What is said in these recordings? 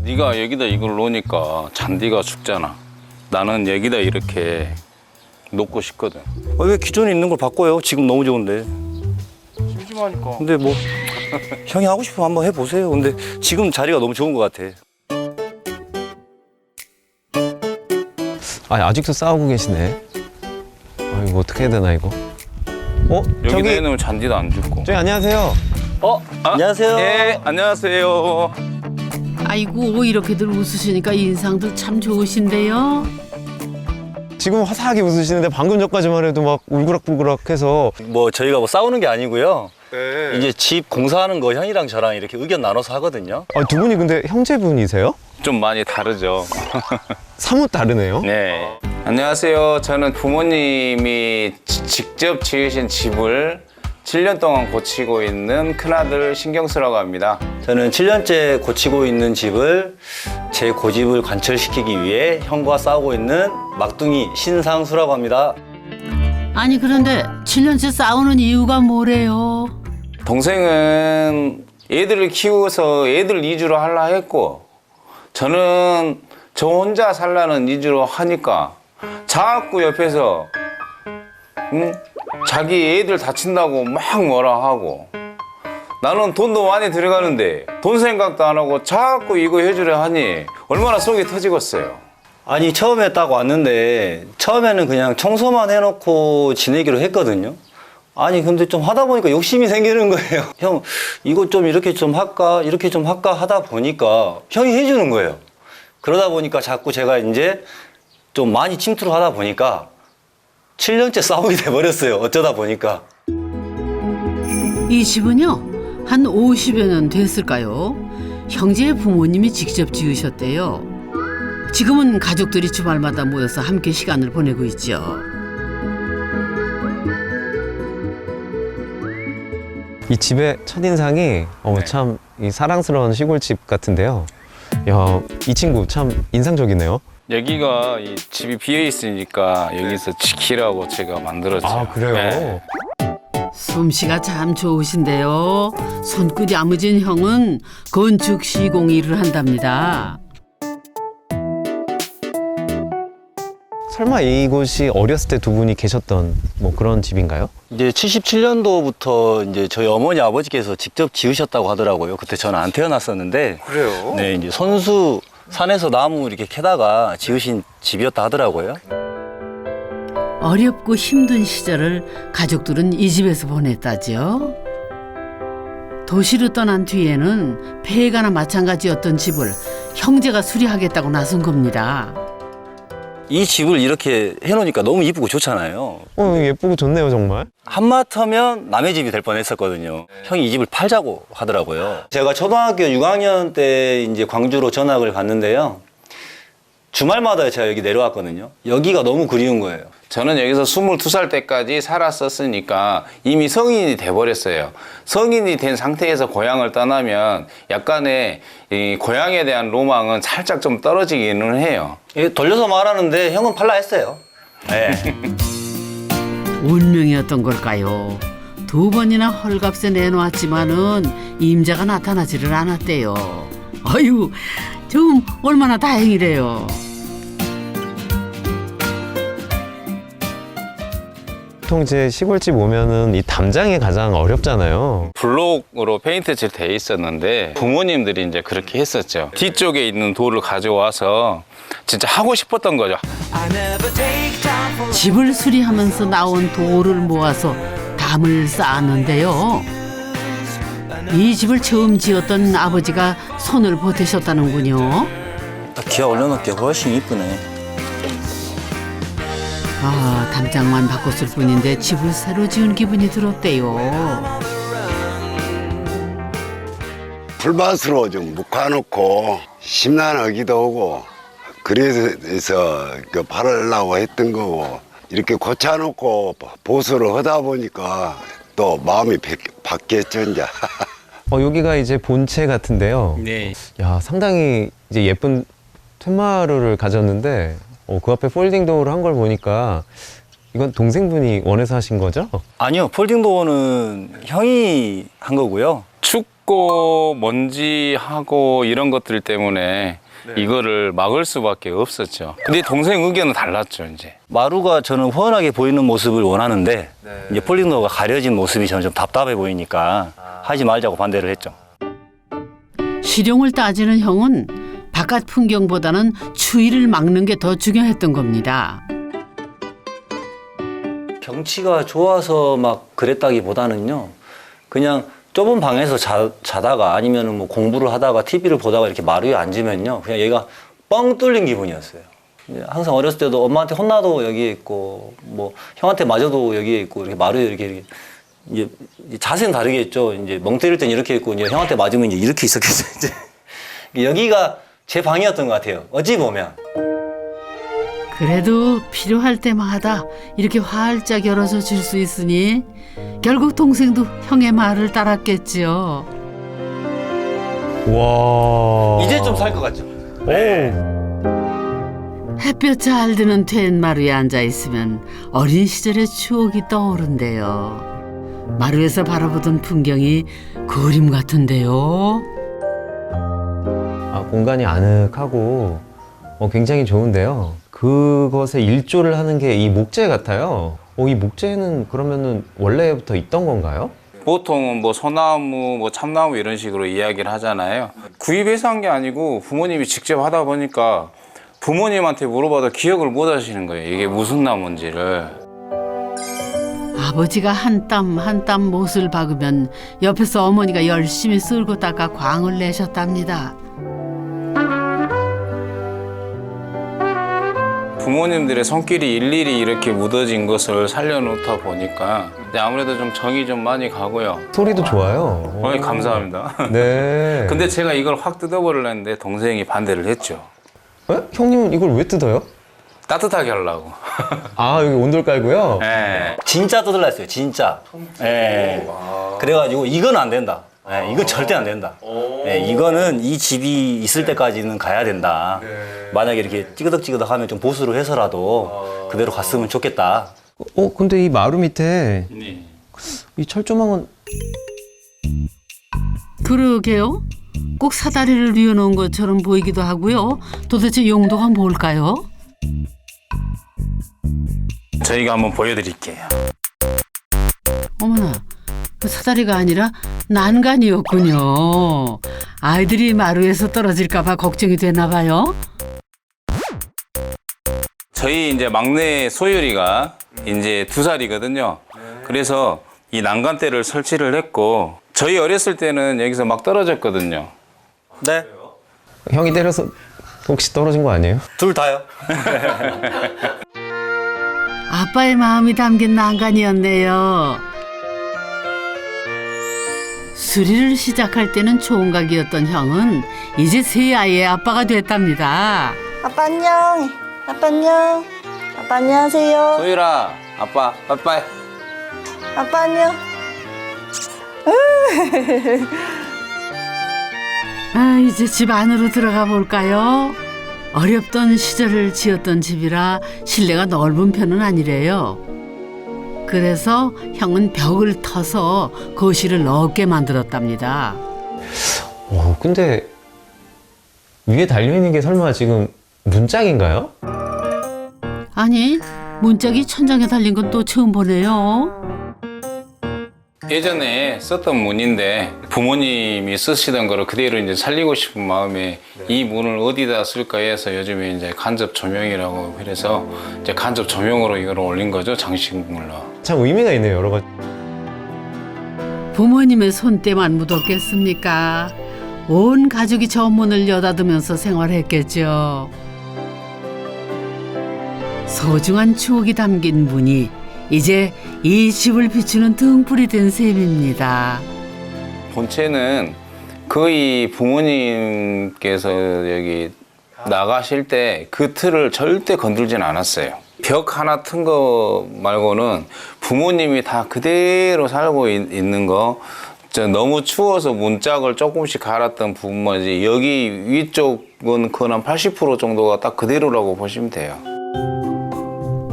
네가 여기다 이걸 놓으니까 잔디가 죽잖아. 나는 여기다 이렇게 놓고 싶거든. 왜 기존에 있는 걸 바꿔요? 지금 너무 좋은데. 심심하니까. 근데 뭐 형이 하고 싶으면 한번 해보세요. 근데 지금 자리가 너무 좋은 것 같아. 아, 아직도 싸우고 계시네. 아, 이거 어떻게 해야 되나 이거? 여기다 저기 해놓으면 잔디도 안 죽고. 저기 안녕하세요. 안녕하세요. 예, 안녕하세요. 아이고 이렇게들 웃으시니까 인상도 참 좋으신데요. 지금 화사하게 웃으시는데 방금 전까지만 해도 막 울그락불그락해서. 뭐 저희가 뭐 싸우는 게 아니고요. 네. 이제 집 공사하는 거 형이랑 저랑 이렇게 의견 나눠서 하거든요. 아, 두 분이 근데 형제분이세요? 좀 많이 다르죠. 사뭇 다르네요. 네. 안녕하세요. 저는 부모님이 직접 지으신 집을 7년 동안 고치고 있는 큰아들 신경수라고 합니다. 저는 7년째 고치고 있는 집을 제 고집을 관철시키기 위해 형과 싸우고 있는 막둥이 신상수라고 합니다. 아니 그런데 7년째 싸우는 이유가 뭐래요? 동생은 애들을 키워서 애들 위주로 하려 했고, 저는 저 혼자 살라는 위주로 하니까 자꾸 옆에서 자기 애들 다친다고 막 뭐라 하고, 나는 돈도 많이 들어가는데 돈 생각도 안 하고 자꾸 이거 해주려 하니 얼마나 속이 터지겠어요. 아니 처음에 딱 왔는데 처음에는 그냥 청소만 해놓고 지내기로 했거든요. 아니 근데 좀 하다 보니까 욕심이 생기는 거예요. 형 이거 좀 이렇게 좀 할까 이렇게 좀 할까 하다 보니까 형이 해주는 거예요. 그러다 보니까 자꾸 제가 이제 좀 많이 침투를 하다 보니까 7년째 싸우게 돼버렸어요. 어쩌다 보니까. 이 집은요 한 50여 년 됐을까요? 형제의 부모님이 직접 지으셨대요. 지금은 가족들이 주말마다 모여서 함께 시간을 보내고 있죠. 이 집의 첫인상이 참 이 사랑스러운 시골집 같은데요. 야, 이 친구 참 인상적이네요. 여기가 이 집이 비어 있으니까 여기서 지키라고 제가 만들었죠. 아, 그래요? 네. 솜씨가 참 좋으신데요. 손끝이 야무진 형은 건축 시공 일을 한답니다. 설마 이곳이 어렸을 때 두 분이 계셨던 뭐 그런 집인가요? 이제 77년도부터 이제 저희 어머니 아버지께서 직접 지으셨다고 하더라고요. 그때 저는 안 태어났었는데. 그래요? 네, 이제 손수 산에서 나무 이렇게 캐다가 지으신 집이었다 하더라고요. 어렵고 힘든 시절을 가족들은 이 집에서 보냈다죠. 도시로 떠난 뒤에는 폐가나 마찬가지였던 집을 형제가 수리하겠다고 나선 겁니다. 이 집을 이렇게 해놓으니까 너무 이쁘고 좋잖아요. 예쁘고 좋네요, 정말. 한마터면 남의 집이 될 뻔했었거든요. 형이 이 집을 팔자고 하더라고요. 제가 초등학교 6학년 때 이제 광주로 전학을 갔는데요. 주말마다 제가 여기 내려왔거든요. 여기가 너무 그리운 거예요. 저는 여기서 22살 때까지 살았었으니까 이미 성인이 돼버렸어요. 성인이 된 상태에서 고향을 떠나면 약간의 이 고향에 대한 로망은 살짝 좀 떨어지기는 해요. 돌려서 말하는데 형은 팔라 했어요. 네. 운명이었던 걸까요? 두 번이나 헐값에 내놓았지만은 임자가 나타나지를 않았대요. 아유, 좀 얼마나 다행이래요. 보통 이제 시골집 오면은 이 담장이 가장 어렵잖아요. 블록으로 페인트 칠 돼 있었는데 부모님들이 이제 그렇게 했었죠. 뒤쪽에 있는 돌을 가져와서 진짜 하고 싶었던 거죠. 집을 수리하면서 나온 돌을 모아서 담을 쌓았는데요. 이 집을 처음 지었던 아버지가 손을 보태셨다는군요. 기아 올려놓을게 훨씬 이쁘네. 아, 담장만 바꿨을 뿐인데 집을 새로 지은 기분이 들었대요. 불밭으로 좀 묶어놓고 심란하기도 하고 그래서 그 바르려고 했던 거고 이렇게 고쳐놓고 보수를 하다 보니까 또 마음이 바뀌었죠 이제. 여기가 이제 본체 같은데요. 네. 야, 상당히 이제 예쁜 툇마루를 가졌는데 그 앞에 폴딩 도어를 한 걸 보니까 이건 동생분이 원해서 하신 거죠? 아니요, 폴딩 도어는 형이 한 거고요. 축 춥고 먼지하고 이런 것들 때문에 이거를 막을 수밖에 없었죠. 근데 동생 의견은 달랐죠, 이제. 마루가 저는 훤하게 보이는 모습을 원하는데 이제 폴링도어가 가려진 모습이 저는 좀 답답해 보이니까 하지 말자고 반대를 했죠. 실용을 따지는 형은 바깥 풍경보다는 추위를 막는 게 더 중요했던 겁니다. 경치가 좋아서 막 그랬다기보다는요. 그냥 좁은 방에서 자다가 아니면 뭐 공부를 하다가 TV를 보다가 이렇게 마루에 앉으면요. 그냥 얘가 뻥 뚫린 기분이었어요. 항상 어렸을 때도 엄마한테 혼나도 여기에 있고 뭐 형한테 맞아도 여기에 있고 이렇게 마루에 이렇게 이제 자세는 다르겠죠. 이제 멍 때릴 땐 이렇게 있고 이제 형한테 맞으면 이제 이렇게 있었겠죠. 이제 여기가 제 방이었던 것 같아요. 어찌 보면. 그래도 필요할 때마다 이렇게 활짝 열어서 줄 수 있으니 결국 동생도 형의 말을 따랐겠지요. 와. 이제 좀 살 것 같죠. 햇볕 잘 드는 퇴인 마루에 앉아 있으면 어린 시절의 추억이 떠오른대요. 마루에서 바라보던 풍경이 그림 같은데요. 아, 공간이 아늑하고 굉장히 좋은데요. 그것에 일조를 하는 게 이 목재 같아요. 이 목재는 그러면은 원래부터 있던 건가요? 보통은 뭐 소나무, 뭐 참나무 이런 식으로 이야기를 하잖아요. 구입해서 한 게 아니고 부모님이 직접 하다 보니까 부모님한테 물어봐도 기억을 못 하시는 거예요. 이게 무슨 나무인지를. 아버지가 한 땀 한 땀 못을 박으면 옆에서 어머니가 열심히 쓸고 닦아 광을 내셨답니다. 부모님들의 손길이 일일이 이렇게 묻어진 것을 살려놓다 보니까 아무래도 좀 정이 좀 많이 가고요. 소리도 좋아요. 감사합니다. 네. 근데 제가 이걸 확 뜯어버리려 했는데 동생이 반대를 했죠. 형님은 이걸 왜 뜯어요? 따뜻하게 하려고. 아, 여기 온돌 깔고요? 네. 진짜 뜯으려 했어요. 진짜. 예. 그래가지고 이건 안 된다. 예, 이건 절대 안 된다. 예, 이거는 이 집이 있을 때까지는 가야 된다. 만약에 이렇게 찌그덕찌그덕 하면 좀 보수를 해서라도 그대로 갔으면 좋겠다. 근데 이 마루 밑에 이 철조망은 그러게요. 꼭 사다리를 뉘어놓은 것처럼 보이기도 하고요. 도대체 용도가 뭘까요? 저희가 한번 보여드릴게요. 어머나, 그 사다리가 아니라 난간이었군요. 아이들이 마루에서 떨어질까 봐 걱정이 되나 봐요. 저희 이제 막내 소율이가 이제 2살이거든요. 그래서 이 난간대를 설치를 했고 저희 어렸을 때는 여기서 막 떨어졌거든요. 네. 형이 때려서 혹시 떨어진 거 아니에요? 둘 다요. 아빠의 마음이 담긴 난간이었네요. 수리를 시작할 때는 총각이었던 형은 이제 세 아이의 아빠가 됐답니다. 아빠 안녕. 아빠 안녕. 아빠 안녕하세요. 소율아, 아빠, 빠이빠이. 아빠 안녕. 이제 집 안으로 들어가 볼까요? 어렵던 시절을 지었던 집이라 실내가 넓은 편은 아니래요. 그래서 형은 벽을 터서 거실을 넓게 만들었답니다. 근데 위에 달려있는 게 설마 지금 문짝인가요? 아니, 문짝이 천장에 달린 건 또 처음 보네요. 예전에 썼던 문인데 부모님이 쓰시던 거를 그대로 이제 살리고 싶은 마음에 이 문을 어디다 쓸까 해서 요즘에 이제 간접 조명이라고 해서 이제 간접 조명으로 이걸 올린 거죠. 장식물로. 참 의미가 있네요, 여러 가지. 부모님의 손때만 묻었겠습니까? 온 가족이 저 문을 여닫으면서 생활했겠죠. 소중한 추억이 담긴 문이 이제 이 집을 비추는 등불이 된 셈입니다. 본체는 거의 부모님께서 여기 나가실 때 그 틀을 절대 건들진 않았어요. 벽 하나 튼 거 말고는 부모님이 다 그대로 살고 있는 거. 너무 추워서 문짝을 조금씩 갈았던 부분이지 여기 위쪽은 거의 한 80% 정도가 딱 그대로라고 보시면 돼요.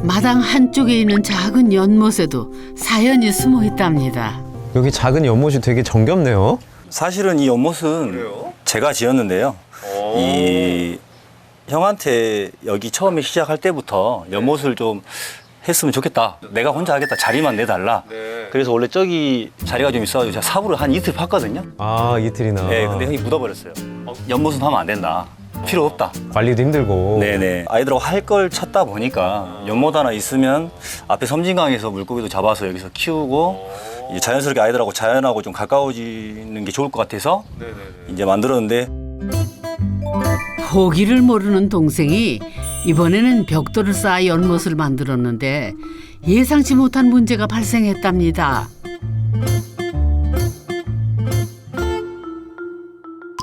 마당 한쪽에 있는 작은 연못에도 사연이 숨어 있답니다. 여기 작은 연못이 되게 정겹네요. 사실은 이 연못은 제가 지었는데요. 이 형한테 여기 처음에 시작할 때부터 연못을 좀 했으면 좋겠다. 내가 혼자 하겠다. 자리만 내달라. 그래서 원래 저기 자리가 좀 있어가지고 제가 사부를 한 이틀 팠거든요. 아, 이틀이나. 네, 근데 형이 묻어버렸어요. 연못은 하면 안 된다. 필요 없다. 관리도 힘들고. 네네. 아이들하고 할 걸 찾다 보니까 연못 하나 있으면 앞에 섬진강에서 물고기도 잡아서 여기서 키우고 이제 자연스럽게 아이들하고 자연하고 좀 가까워지는 게 좋을 것 같아서 이제 만들었는데 포기를 모르는 동생이 이번에는 벽돌을 쌓아 연못을 만들었는데 예상치 못한 문제가 발생했답니다.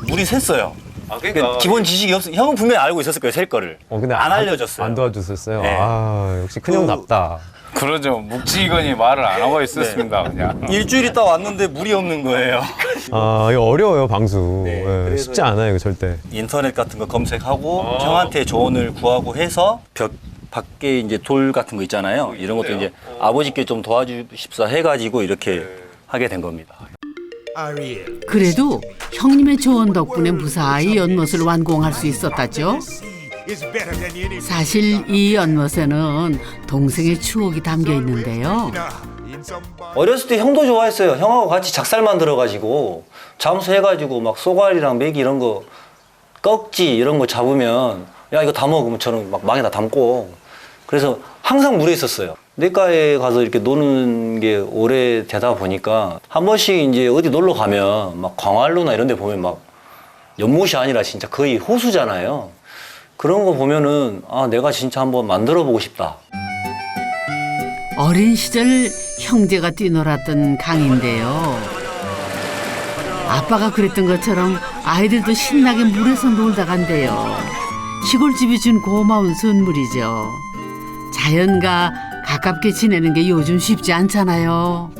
물이 샜어요. 그러니까 기본 지식이 없어. 형은 분명히 알고 있었을 거예요, 셀 거를. 근데 안 알려줬어요. 안 도와줬었어요. 네. 아, 역시 큰형답다. 그러죠. 묵직이건이 말을 안 하고 있었습니다. 그냥. 일주일 있다 왔는데 물이 없는 거예요. 아, 이거 어려워요, 방수. 네, 예, 그래서 쉽지 않아요, 이거 절대. 인터넷 같은 거 검색하고 형한테 조언을 구하고 해서 벽 밖에 이제 돌 같은 거 있잖아요. 이런 것도 이제 아버지께 좀 도와주십사 해가지고 이렇게 하게 된 겁니다. 그래도 형님의 조언 덕분에 무사히 연못을 완공할 수 있었다죠. 사실 이 연못에는 동생의 추억이 담겨 있는데요. 어렸을 때 형도 좋아했어요. 형하고 같이 작살 만들어가지고 잠수해가지고 막 쏘가리랑 메기 이런 거 꺽지 이런 거 잡으면 야 이거 다 먹으면 저는 막 망에다 담고 그래서 항상 물에 있었어요. 냇가에 가서 이렇게 노는 게 오래되다 보니까 한 번씩 이제 어디 놀러 가면 막 광활루나 이런 데 보면 막 연못이 아니라 진짜 거의 호수잖아요. 그런 거 보면은 아 내가 진짜 한번 만들어 보고 싶다. 어린 시절 형제가 뛰놀았던 강인데요. 아빠가 그랬던 것처럼 아이들도 신나게 물에서 놀다 간대요. 시골집이 준 고마운 선물이죠. 자연과 가깝게 지내는 게 요즘 쉽지 않잖아요.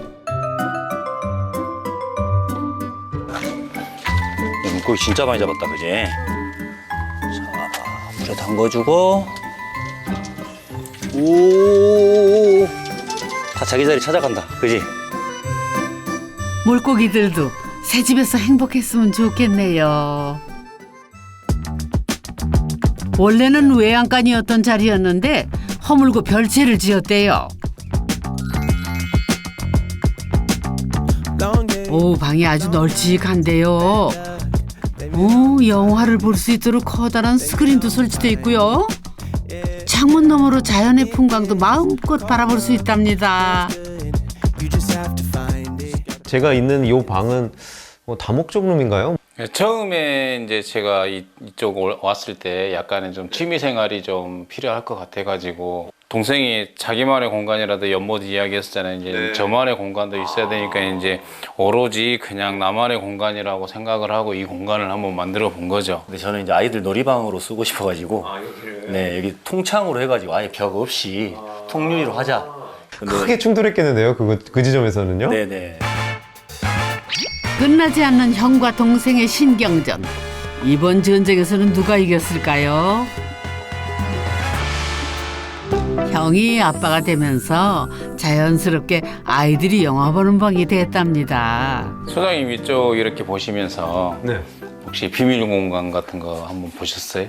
물고기 진짜 많이 잡았다, 그지? 자, 물에 담궈주고 오, 다 자기 자리 찾아간다, 그지? 물고기들도 새 집에서 행복했으면 좋겠네요. 원래는 외양간이었던 자리였는데 허물고 별채를 지었대요. 오, 방이 아주 널찍한데요. 오, 영화를 볼 수 있도록 커다란 스크린도 설치돼 있고요. 창문 너머로 자연의 풍광도 마음껏 바라볼 수 있답니다. 제가 있는 이 방은 다목적 룸인가요? 처음에 이제 제가 이쪽 왔을 때 약간의 좀 취미 생활이 좀 필요할 것 같아가지고 동생이 자기만의 공간이라도 연못 이야기했었잖아요. 이제 저만의 공간도 있어야 되니까 이제 오로지 그냥 나만의 공간이라고 생각을 하고 이 공간을 한번 만들어 본 거죠. 근데 저는 이제 아이들 놀이방으로 쓰고 싶어가지고 네 여기 통창으로 해가지고 아예 벽 없이 통유리로 하자. 근데 크게 충돌했겠는데요, 그 지점에서는요? 네네. 끝나지 않는 형과 동생의 신경전. 이번 전쟁에서는 누가 이겼을까요? 형이 아빠가 되면서 자연스럽게 아이들이 영화 보는 방이 됐답니다. 소장님 이쪽 이렇게 보시면서 네. 혹시 비밀 공간 같은 거 한번 보셨어요?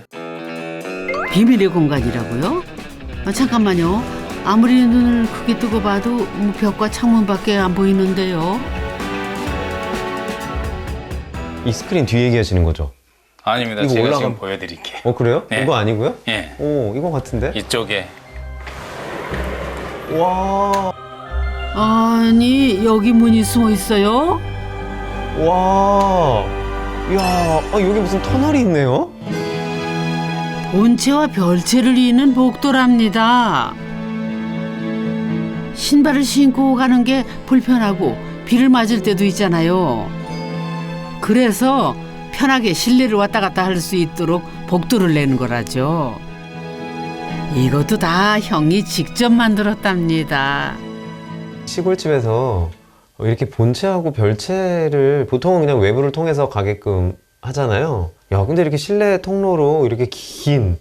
비밀의 공간이라고요? 잠깐만요. 아무리 눈을 크게 뜨고 봐도 벽과 창문밖에 안 보이는데요. 이 스크린 뒤에 얘기하시는 거죠? 아닙니다. 이거 제가 올라가- 지금 보여드릴게요. 그래요? 네. 이거 아니고요? 예, 오, 이거 같은데? 이쪽에 와, 아니, 여기 문이 숨어 있어요? 와, 이야, 여기 무슨 터널이 있네요? 본체와 별체를 잇는 복도랍니다. 신발을 신고 가는 게 불편하고 비를 맞을 때도 있잖아요. 그래서 편하게 실내를 왔다 갔다 할 수 있도록 복도를 내는 거라죠. 이것도 다 형이 직접 만들었답니다. 시골집에서 이렇게 본체하고 별체를 보통은 그냥 외부를 통해서 가게끔 하잖아요. 야, 근데 이렇게 실내 통로로 이렇게 긴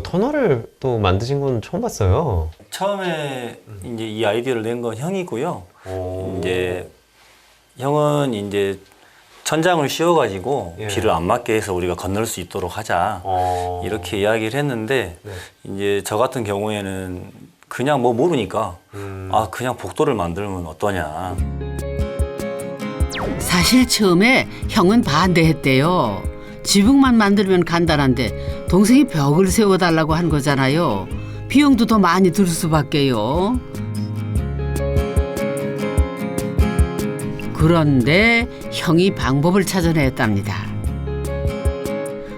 터널을 또 만드신 건 처음 봤어요. 처음에 이제 이 아이디어를 낸 건 형이고요. 이제 형은 이제 천장을 씌워가지고 예. 비를 안 맞게 해서 우리가 건널 수 있도록 하자. 이렇게 이야기를 했는데 네. 이제 저 같은 경우에는 그냥 뭐 모르니까 아 그냥 복도를 만들면 어떠냐. 사실 처음에 형은 반대했대요. 지붕만 만들면 간단한데 동생이 벽을 세워달라고 한 거잖아요. 비용도 더 많이 들 수밖에요. 그런데 형이 방법을 찾아냈답니다.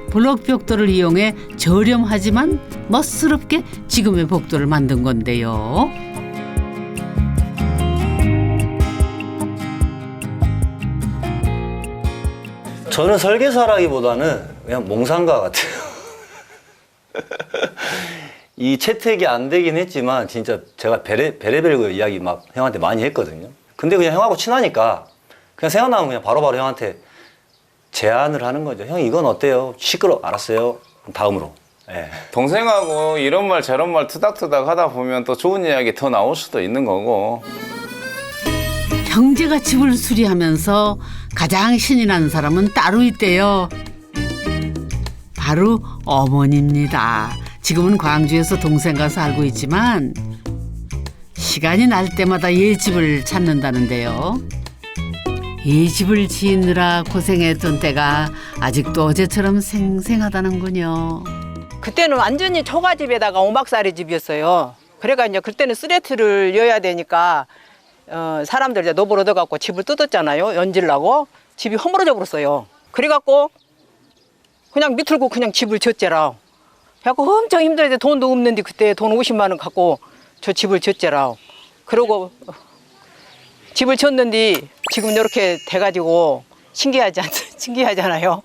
블록 벽돌을 이용해 저렴하지만 멋스럽게 지금의 복도를 만든 건데요. 저는 설계사라기보다는 그냥 몽상가 같아요. 이 채택이 안 되긴 했지만 진짜 제가 베레벨 이야기 막 형한테 많이 했거든요. 근데 그냥 형하고 친하니까 그냥 생각나면 그냥 바로바로 형한테 제안을 하는 거죠. 형 이건 어때요? 시끄러. 알았어요. 그럼 다음으로. 예. 동생하고 이런 말 저런 말 투닥투닥 하다 보면 또 좋은 이야기 더 나올 수도 있는 거고. 형제가 집을 수리하면서 가장 신이 난 사람은 따로 있대요. 바로 어머니입니다. 지금은 광주에서 동생과 살고 있지만 시간이 날 때마다 얘 집을 찾는다는데요. 이 집을 지으느라 고생했던 때가 아직도 어제처럼 생생하다는군요. 그때는 완전히 초가집에다가 오막살이 집이었어요. 그래가 이제 그때는 쓰레트를 여야 되니까 사람들 이제 노벌 얻어갖고 집을 뜯었잖아요. 연질라고 집이 허물어져 버렸어요. 그래갖고 그냥 밑을고 그냥 집을 졌제라. 그래갖고 엄청 힘들어서 돈도 없는데 그때 돈 50만 원 갖고 저 집을 졌제라. 그러고 집을 졌는데 지금 이렇게 돼가지고 신기하잖아요.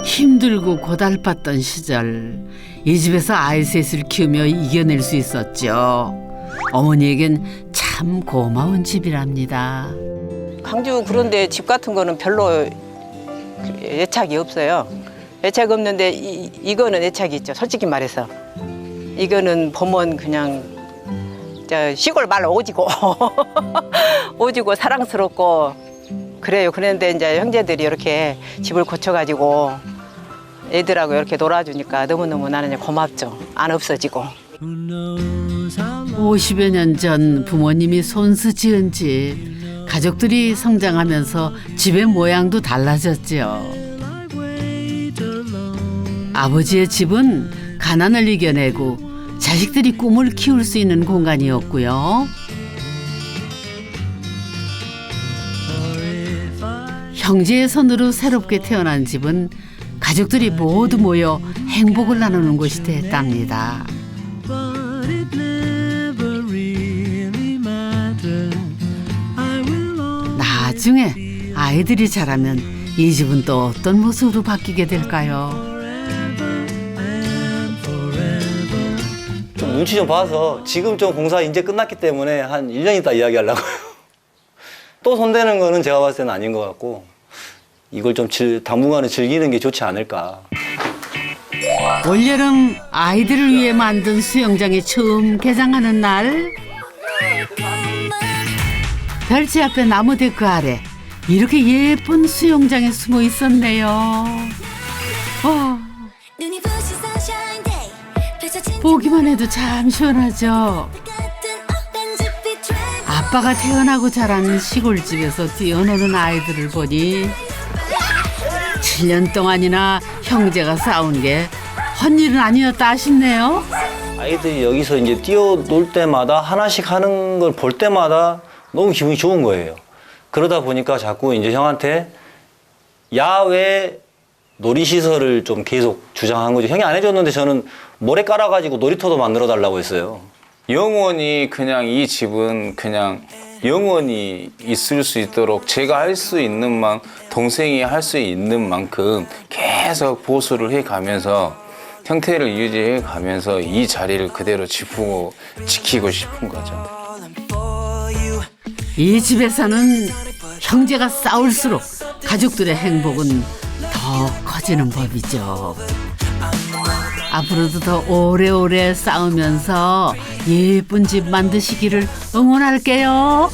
힘들고 고달팠던 시절 이 집에서 아이 셋을 키우며 이겨낼 수 있었죠. 어머니에겐 참 고마운 집이랍니다. 광주 그런데 집 같은 거는 별로 애착이 없어요. 애착 없는데 이거는 애착이 있죠. 솔직히 말해서 이거는 보면 그냥 시골 말로 오지고 오지고 사랑스럽고 그래요. 그런데 이제 형제들이 이렇게 집을 고쳐가지고 애들하고 이렇게 놀아주니까 너무너무 나는 고맙죠. 안 없어지고. 50여 년 전 부모님이 손수 지은 집. 가족들이 성장하면서 집의 모양도 달라졌죠. 아버지의 집은 가난을 이겨내고 자식들이 꿈을 키울 수 있는 공간이었고요. 형제의 손으로 새롭게 태어난 집은 가족들이 모두 모여 행복을 나누는 곳이 됐답니다. 나중에 아이들이 자라면 이 집은 또 어떤 모습으로 바뀌게 될까요? 좀 눈치 좀 봐서 지금 좀 공사 이제 끝났기 때문에 한 1년 있다 이야기하려고요. 또 손대는 거는 제가 봤을 때는 아닌 것 같고 이걸 좀 당분간은 즐기는 게 좋지 않을까. 올여름 아이들을 위해 만든 수영장이 처음 개장하는 날 별채 앞에 나무 데크 아래 이렇게 예쁜 수영장에 숨어 있었네요. 와, 보기만 해도 참 시원하죠. 아빠가 태어나고 자란 시골집에서 뛰어노는 아이들을 보니 7년 동안이나 형제가 싸운 게 헛일은 아니었다 싶네요. 아이들이 여기서 이제 뛰어놀 때마다 하나씩 하는 걸 볼 때마다 너무 기분이 좋은 거예요. 그러다 보니까 자꾸 이제 형한테 야외 놀이시설을 좀 계속 주장한 거죠. 형이 안 해줬는데 저는 모래 깔아가지고 놀이터도 만들어 달라고 했어요. 영원히 그냥 이 집은 그냥 영원히 있을 수 있도록 제가 할 수 있는 동생이 할 수 있는 만큼 계속 보수를 해가면서 형태를 유지해 가면서 이 자리를 그대로 지키고 싶은 거죠. 이 집에서는 형제가 싸울수록 가족들의 행복은 더 커지는 법이죠. 앞으로도 더 오래오래 싸우면서 예쁜 집 만드시기를 응원할게요.